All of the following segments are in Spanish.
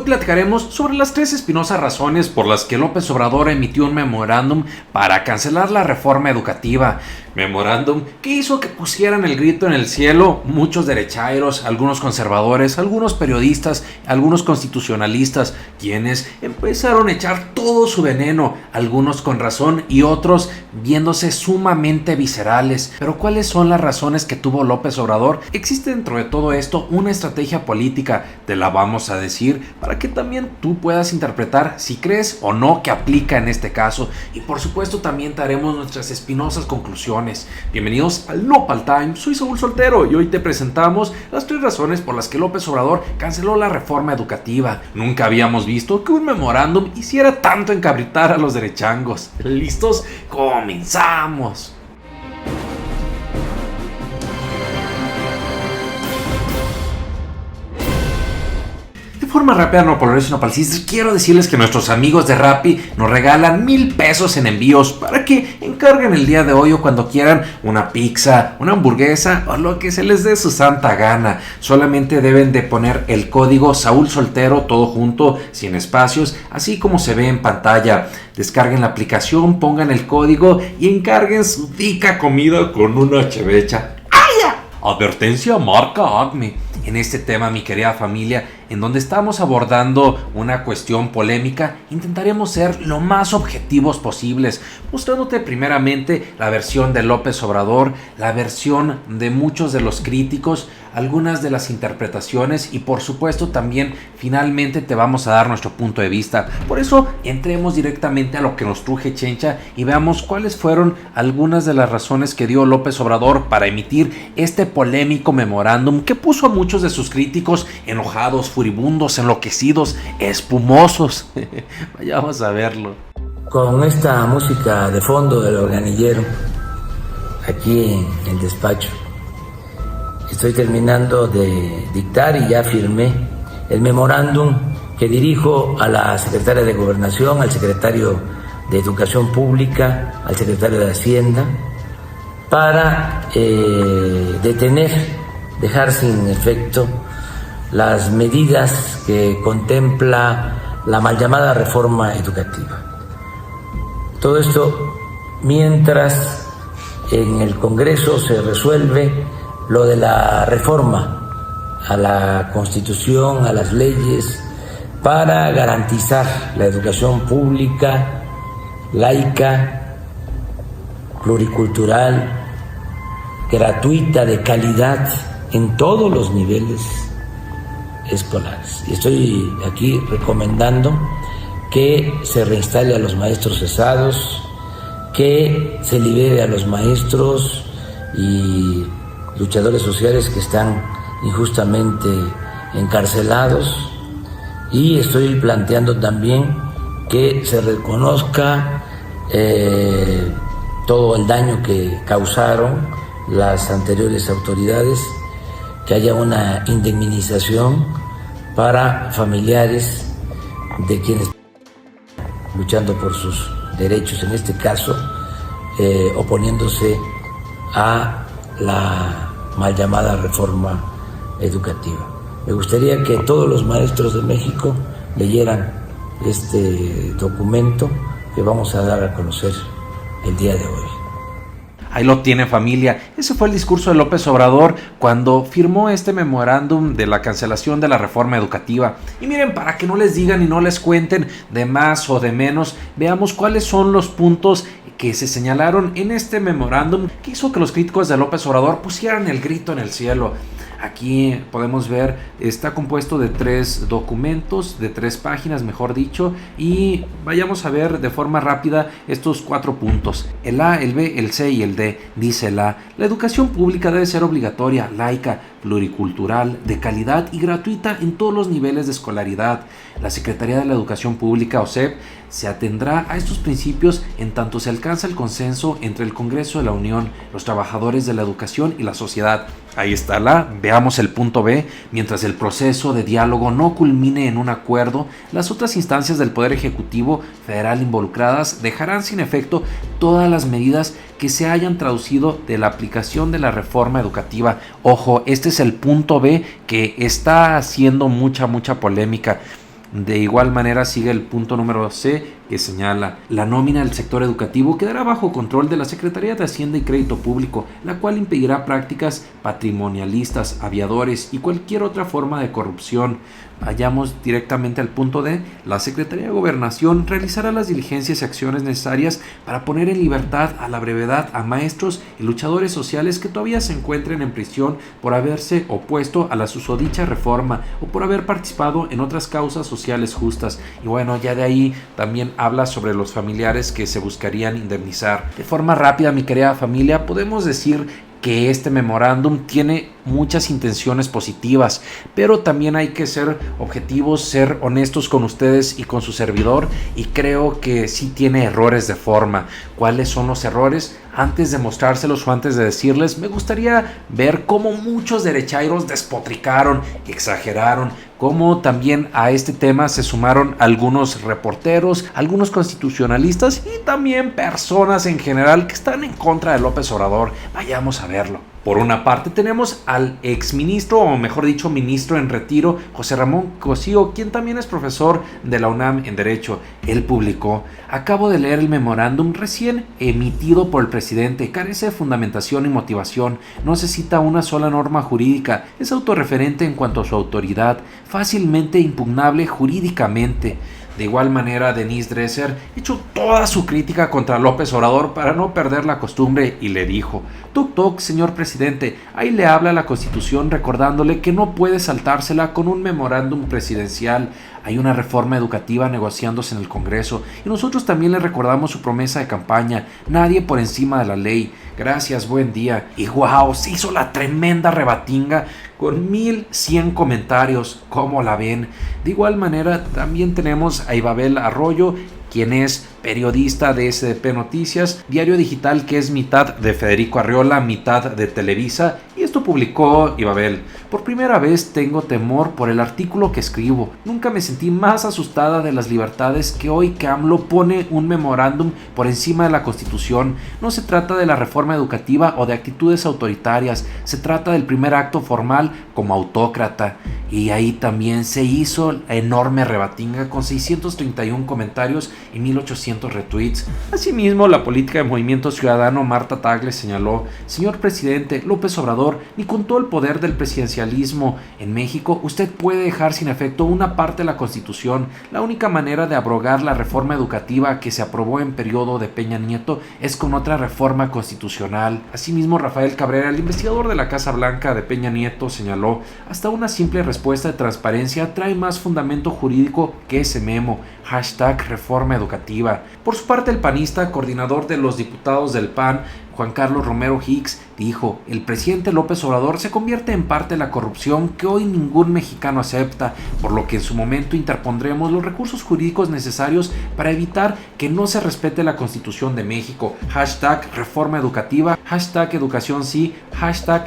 platicaremos sobre las 3 espinosas razones por las que López Obrador emitió un memorándum para cancelar la reforma educativa. Memorándum que hizo que pusieran el grito en el cielo muchos derechairos, algunos conservadores, algunos periodistas, algunos constitucionalistas, quienes empezaron a echar todo su veneno, algunos con razón y otros viéndose sumamente viscerales. Pero ¿cuáles son las razones que tuvo López Obrador? Existe dentro de todo esto una estrategia política, te la vamos a decir para que también tú puedas interpretar si crees o no que aplica en este caso, y por supuesto también te haremos nuestras espinosas conclusiones. Bienvenidos al Nopal Time, soy Saúl Soltero y hoy te presentamos las 3 razones por las que López Obrador canceló la reforma educativa. Nunca habíamos visto que un memorándum hiciera tanto encabritar a los derechangos. ¿Listos? ¡Comenzamos! De forma rápida, nopaleros y nopalcistas, quiero decirles que nuestros amigos de Rappi nos regalan 1,000 pesos en envíos para que encarguen el día de hoy o cuando quieran una pizza, una hamburguesa o lo que se les dé su santa gana. Solamente deben de poner el código Saúl Soltero, todo junto, sin espacios, así como se ve en pantalla. Descarguen la aplicación, pongan el código y encarguen su rica comida con una chevecha. Advertencia marca Acme. En este tema, mi querida familia, en donde estamos abordando una cuestión polémica, intentaremos ser lo más objetivos posibles, mostrándote primeramente la versión de López Obrador, la versión de muchos de los críticos, algunas de las interpretaciones y por supuesto también finalmente te vamos a dar nuestro punto de vista. Por eso entremos directamente a lo que nos truje chencha y veamos cuáles fueron algunas de las razones que dio López Obrador para emitir este polémico memorándum que puso a muchos de sus críticos enojados, furibundos, enloquecidos, espumosos. Vayamos a verlo. Con esta música de fondo del organillero, aquí en el despacho, estoy terminando de dictar y ya firmé el memorándum que dirijo a la secretaria de Gobernación, al secretario de Educación Pública, al secretario de Hacienda, para dejar sin efecto las medidas que contempla la mal llamada reforma educativa. Todo esto mientras en el Congreso se resuelve lo de la reforma a la Constitución, a las leyes, para garantizar la educación pública, laica, pluricultural, gratuita, de calidad, en todos los niveles escolares. Y estoy aquí recomendando que se reinstale a los maestros cesados, que se libere a los maestros y luchadores sociales que están injustamente encarcelados, y estoy planteando también que se reconozca todo el daño que causaron las anteriores autoridades, que haya una indemnización para familiares de quienes están luchando por sus derechos, en este caso oponiéndose a la mal llamada reforma educativa. Me gustaría que todos los maestros de México leyeran este documento que vamos a dar a conocer el día de hoy. Ahí lo tiene, familia. Ese fue el discurso de López Obrador cuando firmó este memorándum de la cancelación de la reforma educativa. Y miren, para que no les digan y no les cuenten de más o de menos, veamos cuáles son los puntos que se señalaron en este memorándum que hizo que los críticos de López Obrador pusieran el grito en el cielo. Aquí podemos ver, está compuesto de 3 documentos, de 3 páginas, mejor dicho, y vayamos a ver de forma rápida estos 4 puntos. El A, el B, el C y el D. Dice el A: la educación pública debe ser obligatoria, laica, pluricultural, de calidad y gratuita en todos los niveles de escolaridad. La Secretaría de la Educación Pública, OSEP, se atendrá a estos principios en tanto se alcanza el consenso entre el Congreso de la Unión, los trabajadores de la educación y la sociedad. Ahí está la. Veamos el punto B. Mientras el proceso de diálogo no culmine en un acuerdo, las otras instancias del Poder Ejecutivo Federal involucradas dejarán sin efecto todas las medidas que se hayan traducido de la aplicación de la reforma educativa. Ojo, este es el punto B que está haciendo mucha polémica. De igual manera sigue el punto número C, que señala: la nómina del sector educativo quedará bajo control de la Secretaría de Hacienda y Crédito Público, la cual impedirá prácticas patrimonialistas, aviadores y cualquier otra forma de corrupción. Vayamos directamente al punto D. La Secretaría de Gobernación realizará las diligencias y acciones necesarias para poner en libertad a la brevedad a maestros y luchadores sociales que todavía se encuentren en prisión por haberse opuesto a la susodicha reforma o por haber participado en otras causas sociales justas. Y bueno, ya de ahí también habla sobre los familiares que se buscarían indemnizar. De forma rápida, mi querida familia, podemos decir que este memorándum tiene muchas intenciones positivas, pero también hay que ser objetivos, ser honestos con ustedes y con su servidor, y creo que sí tiene errores de forma. ¿Cuáles son los errores? Antes de mostrárselos o antes de decirles, me gustaría ver cómo muchos derechairos despotricaron, exageraron, cómo también a este tema se sumaron algunos reporteros, algunos constitucionalistas y también personas en general que están en contra de López Obrador. Vayamos a verlo. Por una parte tenemos al exministro, o mejor dicho, ministro en retiro, José Ramón Cosío, quien también es profesor de la UNAM en Derecho. Él publicó: acabo de leer el memorándum recién emitido por el presidente, carece de fundamentación y motivación, no se cita una sola norma jurídica, es autorreferente en cuanto a su autoridad, fácilmente impugnable jurídicamente. De igual manera, Denise Dresser echó toda su crítica contra López Obrador para no perder la costumbre y le dijo: toc toc, señor presidente, ahí le habla la Constitución recordándole que no puede saltársela con un memorándum presidencial. Hay una reforma educativa negociándose en el Congreso y nosotros también le recordamos su promesa de campaña: nadie por encima de la ley. Gracias, buen día. Y wow, se hizo la tremenda rebatinga con 1100 comentarios. ¿Cómo la ven? De igual manera también tenemos a Ibabel Arroyo, quien es periodista de SDP Noticias, diario digital que es mitad de Federico Arriola, mitad de Televisa, y esto publicó Ibabel: por primera vez tengo temor por el artículo que escribo. Nunca me sentí más asustada de las libertades que hoy que AMLO pone un memorándum por encima de la Constitución. No se trata de la reforma educativa o de actitudes autoritarias, se trata del primer acto formal como autócrata. Y ahí también se hizo la enorme rebatinga con 631 comentarios y 1800 retweets. Asimismo, la política de Movimiento Ciudadano Marta Tagle señaló: señor presidente, López Obrador, ni con todo el poder del presidencialismo en México usted puede dejar sin efecto una parte de la Constitución. La única manera de abrogar la reforma educativa que se aprobó en periodo de Peña Nieto es con otra reforma constitucional. Asimismo, Rafael Cabrera, el investigador de la Casa Blanca de Peña Nieto, señaló: hasta una simple respuesta de transparencia trae más fundamento jurídico que ese memo. #reforma educativa. Por su parte, el panista, coordinador de los diputados del PAN, Juan Carlos Romero Hicks, dijo: el presidente López Obrador se convierte en parte de la corrupción que hoy ningún mexicano acepta, por lo que en su momento interpondremos los recursos jurídicos necesarios para evitar que no se respete la Constitución de México. #reforma educativa, #educación sí,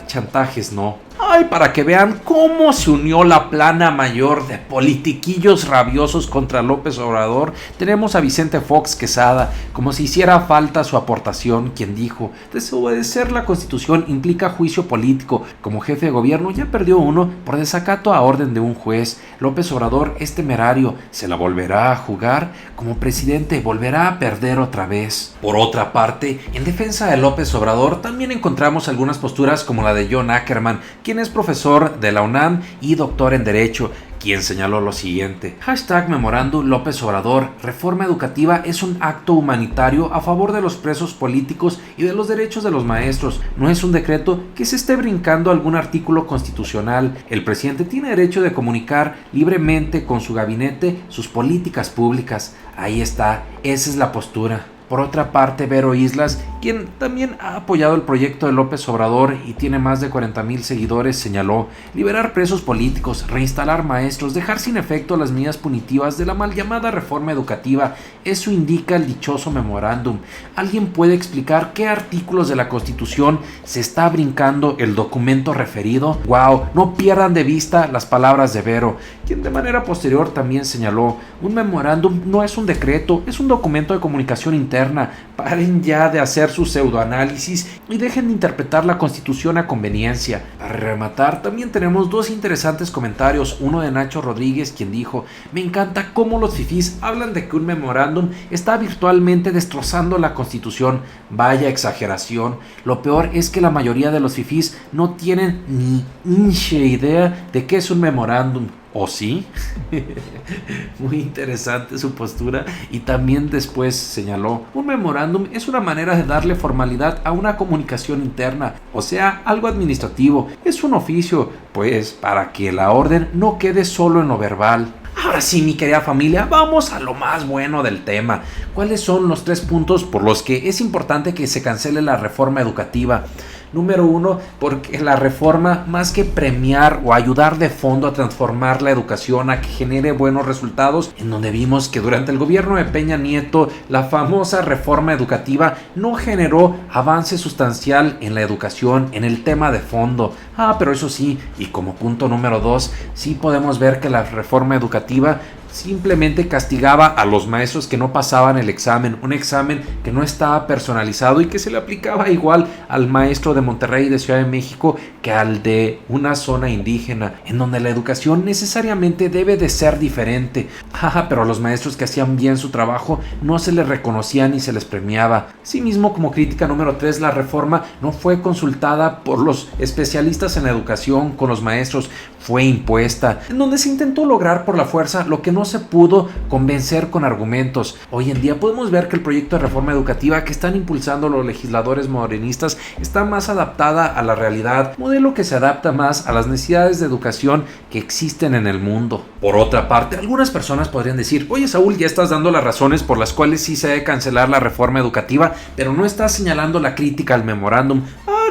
#chantajes no. Ay, para que vean cómo se unió la plana mayor de politiquillos rabiosos contra López Obrador, tenemos a Vicente Fox Quesada, como si hiciera falta su aportación, quien dijo: desobedecer la Constitución implica juicio político. Como jefe de gobierno ya perdió uno por desacato a orden de un juez. López Obrador es temerario, se la volverá a jugar. Como presidente volverá a perder otra vez. Por otra parte, en defensa de López Obrador también encontramos algunas posturas como la de John Ackerman, quien es profesor de la UNAM y doctor en Derecho, quien señaló lo siguiente: #memorándum López Obrador, reforma educativa es un acto humanitario a favor de los presos políticos y de los derechos de los maestros. No es un decreto que se esté brincando algún artículo constitucional. El presidente tiene derecho de comunicar libremente con su gabinete sus políticas públicas. Ahí está, esa es la postura. Por otra parte, Vero Islas, quien también ha apoyado el proyecto de López Obrador y tiene más de 40,000 seguidores, señaló: liberar presos políticos, reinstalar maestros, dejar sin efecto las medidas punitivas de la mal llamada reforma educativa. Eso indica el dichoso memorándum. ¿Alguien puede explicar qué artículos de la Constitución se está brincando el documento referido? ¡Wow! No pierdan de vista las palabras de Vero, quien de manera posterior también señaló: un memorándum no es un decreto, es un documento de comunicación interna interna. Paren ya de hacer su pseudoanálisis y dejen de interpretar la Constitución a conveniencia. Para rematar, también tenemos dos interesantes comentarios. Uno de Nacho Rodríguez, quien dijo: me encanta cómo los fifís hablan de que un memorándum está virtualmente destrozando la Constitución. Vaya exageración. Lo peor es que la mayoría de los fifís no tienen ni hinche idea de qué es un memorándum. ¿O sí? Muy interesante su postura. Y también después señaló: un memorándum es una manera de darle formalidad a una comunicación interna, o sea, algo administrativo. Es un oficio, pues, para que la orden no quede solo en lo verbal. Ahora sí, mi querida familia, vamos a lo más bueno del tema. ¿Cuáles son los 3 puntos por los que es importante que se cancele la reforma educativa? Número 1, porque la reforma, más que premiar o ayudar de fondo a transformar la educación, a que genere buenos resultados, en donde vimos que durante el gobierno de Peña Nieto, la famosa reforma educativa no generó avance sustancial en la educación, en el tema de fondo. Pero eso sí, y como punto número 2, sí podemos ver que la reforma educativa simplemente castigaba a los maestros que no pasaban el examen, un examen que no estaba personalizado y que se le aplicaba igual al maestro de Monterrey y de Ciudad de México que al de una zona indígena, en donde la educación necesariamente debe de ser diferente. Pero a los maestros que hacían bien su trabajo no se les reconocía ni se les premiaba. Asimismo, como crítica número 3, la reforma no fue consultada por los especialistas en educación con los maestros, fue impuesta, en donde se intentó lograr por la fuerza lo que no se pudo convencer con argumentos. Hoy en día podemos ver que el proyecto de reforma educativa que están impulsando los legisladores morenistas está más adaptada a la realidad, modelo que se adapta más a las necesidades de educación que existen en el mundo. Por otra parte, algunas personas podrían decir: oye Saúl, ya estás dando las razones por las cuales sí se debe cancelar la reforma educativa, pero no estás señalando la crítica al memorándum.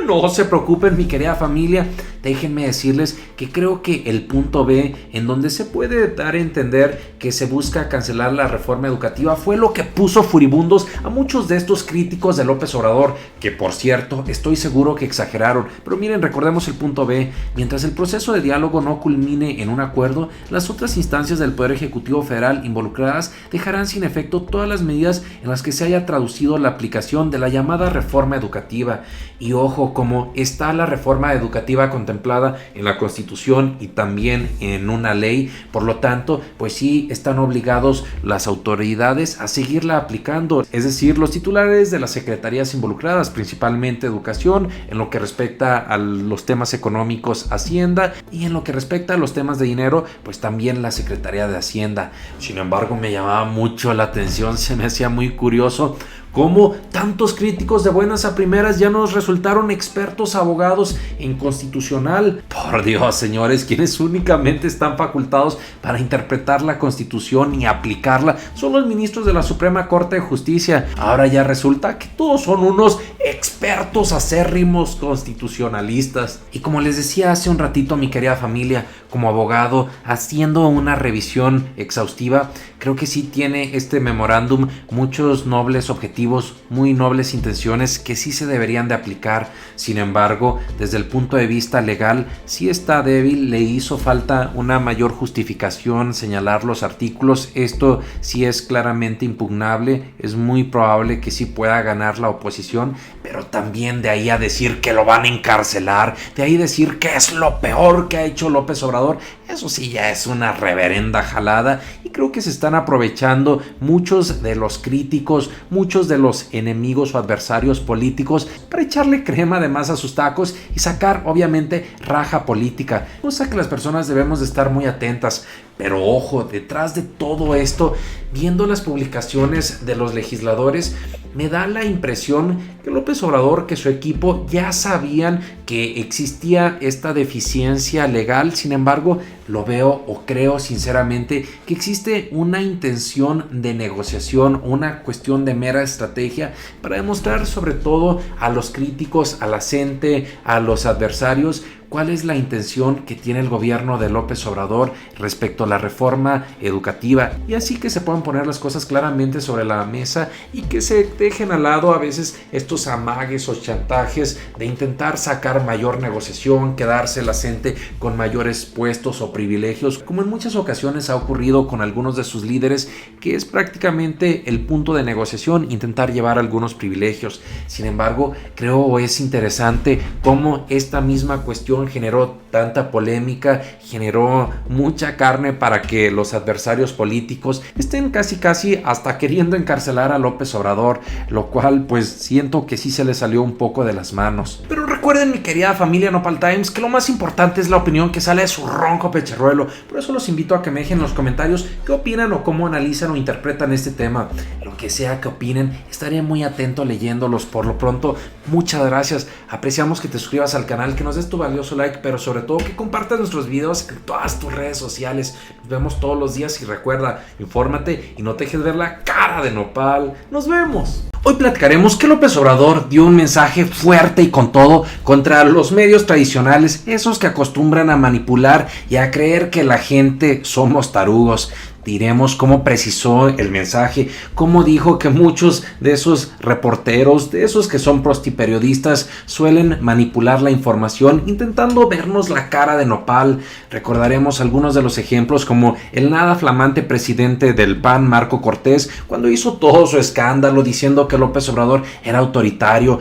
No se preocupen, mi querida familia, déjenme decirles que creo que el punto B, en donde se puede dar a entender que se busca cancelar la reforma educativa, fue lo que puso furibundos a muchos de estos críticos de López Obrador, que por cierto, estoy seguro que exageraron. Pero miren, recordemos el punto B: mientras el proceso de diálogo no culmine en un acuerdo, las otras instancias del Poder Ejecutivo Federal involucradas dejarán sin efecto todas las medidas en las que se haya traducido la aplicación de la llamada reforma educativa. Y ojo, como está la reforma educativa contemplada en la Constitución y también en una ley, por lo tanto, pues sí están obligados las autoridades a seguirla aplicando, es decir, los titulares de las secretarías involucradas, principalmente Educación, en lo que respecta a los temas económicos, Hacienda, y en lo que respecta a los temas de dinero, pues también la Secretaría de Hacienda. Sin embargo, me llamaba mucho la atención, se me hacía muy curioso cómo tantos críticos de buenas a primeras ya nos resultaron expertos abogados en constitucional. Por Dios, señores, quienes únicamente están facultados para interpretar la Constitución y aplicarla son los ministros de la Suprema Corte de Justicia. Ahora ya resulta que todos son unos expertos acérrimos constitucionalistas. Y como les decía hace un ratito, mi querida familia, como abogado, haciendo una revisión exhaustiva, creo que sí tiene este memorándum muchos nobles objetivos, muy nobles intenciones que sí se deberían de aplicar. Sin embargo, desde el punto de vista legal, sí está débil, le hizo falta una mayor justificación, señalar los artículos. Esto sí es claramente impugnable, es muy probable que sí pueda ganar la oposición, pero también de ahí a decir que lo van a encarcelar, de ahí decir que es lo peor que ha hecho López Obrador, eso sí ya es una reverenda jalada. Y creo que se están aprovechando muchos de los críticos, muchos de los enemigos o adversarios políticos para echarle crema además a sus tacos y sacar obviamente raja política, cosa que las personas debemos de estar muy atentas. Pero ojo, detrás de todo esto, viendo las publicaciones de los legisladores, me da la impresión que López Obrador, que su equipo ya sabían que existía esta deficiencia legal. Sin embargo, lo veo o creo sinceramente que existe una intención de negociación, una cuestión de mera estrategia para demostrar sobre todo a los críticos, a la gente, a los adversarios, cuál es la intención que tiene el gobierno de López Obrador respecto a la reforma educativa, y así que se puedan poner las cosas claramente sobre la mesa y que se dejen al lado a veces estos amagues o chantajes de intentar sacar mayor negociación, quedarse la gente con mayores puestos o privilegios, como en muchas ocasiones ha ocurrido con algunos de sus líderes, que es prácticamente el punto de negociación, intentar llevar algunos privilegios. Sin embargo, creo es interesante cómo esta misma cuestión generó tanta polémica, generó mucha carne para que los adversarios políticos estén casi hasta queriendo encarcelar a López Obrador, lo cual pues siento que sí se le salió un poco de las manos. Pero recuerden, mi querida familia Nopal Times, que lo más importante es la opinión que sale de su ronco pecharruelo. Por eso los invito a que me dejen en los comentarios qué opinan o cómo analizan o interpretan este tema. Lo que sea que opinen, estaré muy atento leyéndolos. Por lo pronto, muchas gracias. Apreciamos que te suscribas al canal, que nos des tu valioso like, pero sobre todo que compartas nuestros videos en todas tus redes sociales. Nos vemos todos los días y recuerda, infórmate y no te dejes ver la cara de nopal. Nos vemos. Hoy platicaremos que López Obrador dio un mensaje fuerte y con todo contra los medios tradicionales, esos que acostumbran a manipular y a creer que la gente somos tarugos. Diremos cómo precisó el mensaje, cómo dijo que muchos de esos reporteros, de esos que son prostiperiodistas, suelen manipular la información intentando vernos la cara de nopal. Recordaremos algunos de los ejemplos, como el nada flamante presidente del PAN, Marco Cortés, cuando hizo todo su escándalo diciendo que López Obrador era autoritario,